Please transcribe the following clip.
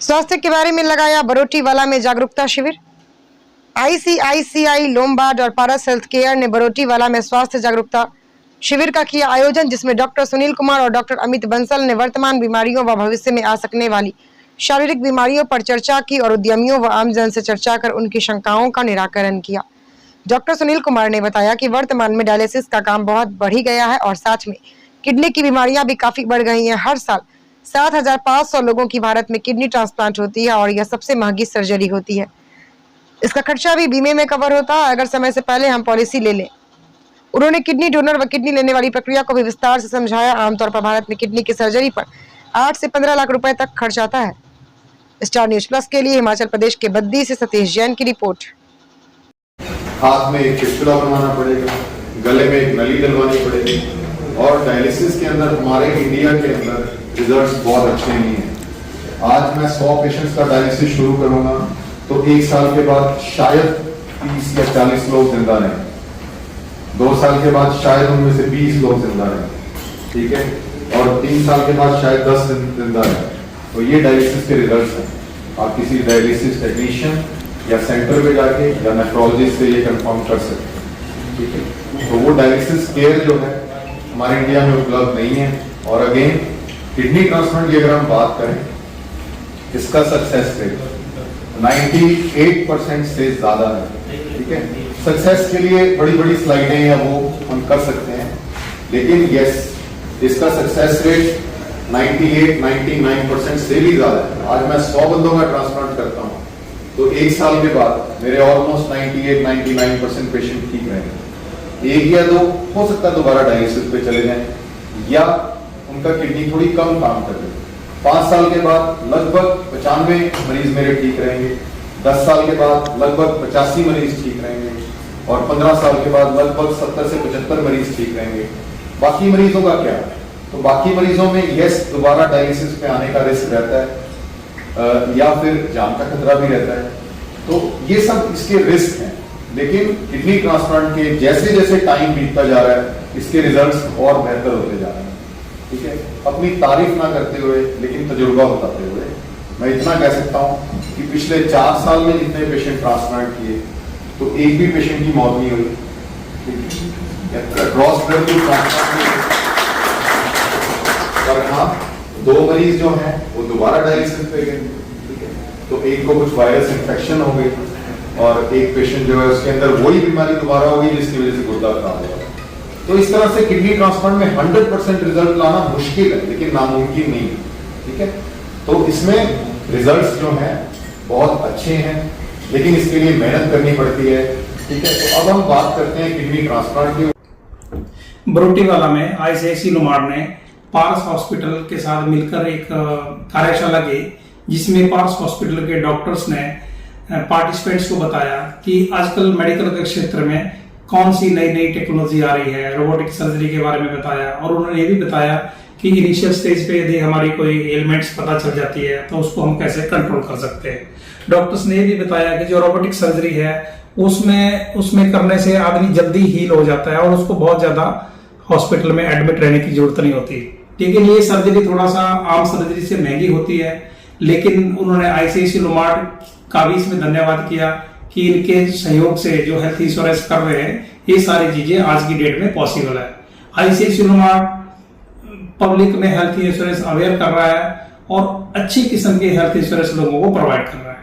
स्वास्थ्य के बारे में लगाया बरोटीवाला में जागरूकता शिविर। आईसीआईसीआई लोमबार्ड और पारस हेल्थ केयर ने बरोटीवाला में स्वास्थ्य जागरूकता शिविर का किया आयोजन, जिसमें डॉक्टर सुनील कुमार और डॉक्टर अमित बंसल ने वर्तमान बीमारियों व भविष्य में आ सकने वाली शारीरिक बीमारियों पर चर्चा की और उद्यमियों व आमजन से चर्चा कर उनकी शंकाओं का निराकरण किया। डॉक्टर सुनील कुमार ने बताया कि वर्तमान में डायलिसिस का काम बहुत बढ़ गया है और साथ में किडनी की बीमारियां भी काफी बढ़ गई हैं। हर साल 7,500 लोगों की भारत में किडनी ट्रांसप्लांट होती है और यह सबसे महंगी सर्जरी होती है। इसका खर्चा भी बीमे में कवर होता है अगर समय से पहले हम पॉलिसी ले लें। उन्होंने किडनी डोनर व किडनी लेने वाली प्रक्रिया को भी विस्तार से समझाया। आमतौर पर भारत में किडनी की सर्जरी पर 8 से 15 लाख रुपए तक खर्च आता है। स्टार न्यूज प्लस के लिए हिमाचल प्रदेश के बद्दी से सतीश जैन की रिपोर्ट। हाथ में एक फिस्टुला बनवाना पड़ेगा, गले में एक नली डलवानी पड़ेगी और डायलिसिस के अंदर हमारे इंडिया के अंदर रिजल्ट्स बहुत अच्छे नहीं है। आज मैं 100 पेशेंट्स का डायलिसिस शुरू करूंगा तो 1 साल के बाद शायद 30 या 40 लोग जिंदा रहें, 2 साल के बाद शायद उनमें से 20 लोग जिंदा रहें, ठीक है, और 3 साल के बाद शायद 10 जिंदा रहें। तो ये डायलिसिस के रिजल्ट्स हैं। आप किसी डायलिसिस टेक्नीशियन या सेंटर पे जाके या नेफ्रोलॉजिस्ट से ये कंफर्म कर सकते हैं, ठीक है। तो वो डायलिसिस केयर जो है हमारे इंडिया में उपलब्ध नहीं है। और अगेन किडनी ट्रांसप्लांट की अगर हम बात करें, इसका सक्सेस रेट 98% से ज्यादा है, ठीक है। सक्सेस के लिए बड़ी बड़ी स्लाइडें या वो हम कर सकते हैं, लेकिन यस, इसका सक्सेस रेट 98-99% से भी ज्यादा है। आज मैं 100 बंदों का ट्रांसप्लांट करता हूँ तो 1 साल के बाद मेरे ऑलमोस्ट 98-99% पेशेंट ठीक रहेंगे। 1 या 2 हो सकता है दोबारा डायलिसिस पे चले जाएं या उनका किडनी थोड़ी कम काम कर रही है। 5 साल के बाद लगभग 95 मरीज मेरे ठीक रहेंगे, 10 साल के बाद लगभग 85 मरीज ठीक रहेंगे और 15 साल के बाद लगभग 70 से 75 मरीज ठीक रहेंगे। बाकी मरीजों का क्या? तो बाकी मरीजों में यस, दोबारा डायलिसिस पे आने का रिस्क रहता है या फिर जान का खतरा भी रहता है। तो ये सब इसके रिस्क हैं, लेकिन किडनी ट्रांसप्लांट के जैसे जैसे टाइम बीतता जा रहा है इसके रिजल्ट्स और बेहतर होते जा रहे हैं, ठीक है। अपनी तारीफ ना करते हुए लेकिन तजुर्बा बताते हुए मैं इतना कह सकता हूँ कि पिछले 4 साल में जितने पेशेंट ट्रांसप्लांट किए तो एक भी पेशेंट की मौत नहीं हुई, क्रॉस ब्लड ट्रांसप्लांट। और हाँ, 2 मरीज जो हैं वो दोबारा डायलिसिस पे गए, ठीक है। तो एक को कुछ वायरस इन्फेक्शन हो गई और एक पेशेंट जो है उसके अंदर वही बीमारी दोबारा हो गई जिसकी वजह से गुर्दा खराब हुआ। तो इस तरह से किडनी ट्रांसप्लांट में 100% रिजल्ट लाना मुश्किल है लेकिन नामुमकिन नहीं है, ठीक है। तो इसमें रिजल्ट्स जो हैं बहुत अच्छे हैं, लेकिन इसके लिए मेहनत करनी पड़ती है, ठीक है। तो अब हम बात करते हैं किडनी ट्रांसप्लांट की। बरोटीवाला में आईसीआईसीआई लोमबार्ड ने पारस हॉस्पिटल के साथ मिलकर एक कार्यशाला की, जिसमें पारस हॉस्पिटल के डॉक्टर्स ने पार्टिसिपेंट्स को बताया कि आजकल मेडिकल के क्षेत्र में कौन सी नई नई टेक्नोलॉजी आ रही है। रोबोटिक सर्जरी के बारे में बताया और उन्होंने ये भी बताया कि इनिशियल स्टेज पे यदि हमारी कोई एलिमेंट्स पता चल जाती है तो उसको हम कैसे कंट्रोल कर सकते हैं। डॉक्टर्स ने ये भी बताया कि जो रोबोटिक सर्जरी है उसमें करने से आदमी जल्दी हील हो जाता है और उसको बहुत ज्यादा हॉस्पिटल में एडमिट रहने की जरूरत नहीं होती। लेकिन ये सर्जरी थोड़ा सा आम सर्जरी से महंगी होती है, लेकिन उन्होंने आईसीआईसीआई लोमबार्ड का भी इसमें धन्यवाद किया कि इनके सहयोग से जो हेल्थ इंश्योरेंस कर रहे हैं ये सारी चीजें आज की डेट में पॉसिबल है। आईसीआईसीआई लोमबार्ड पब्लिक में हेल्थ इंश्योरेंस अवेयर कर रहा है और अच्छी किस्म के हेल्थ इंश्योरेंस लोगों को प्रोवाइड कर रहा है।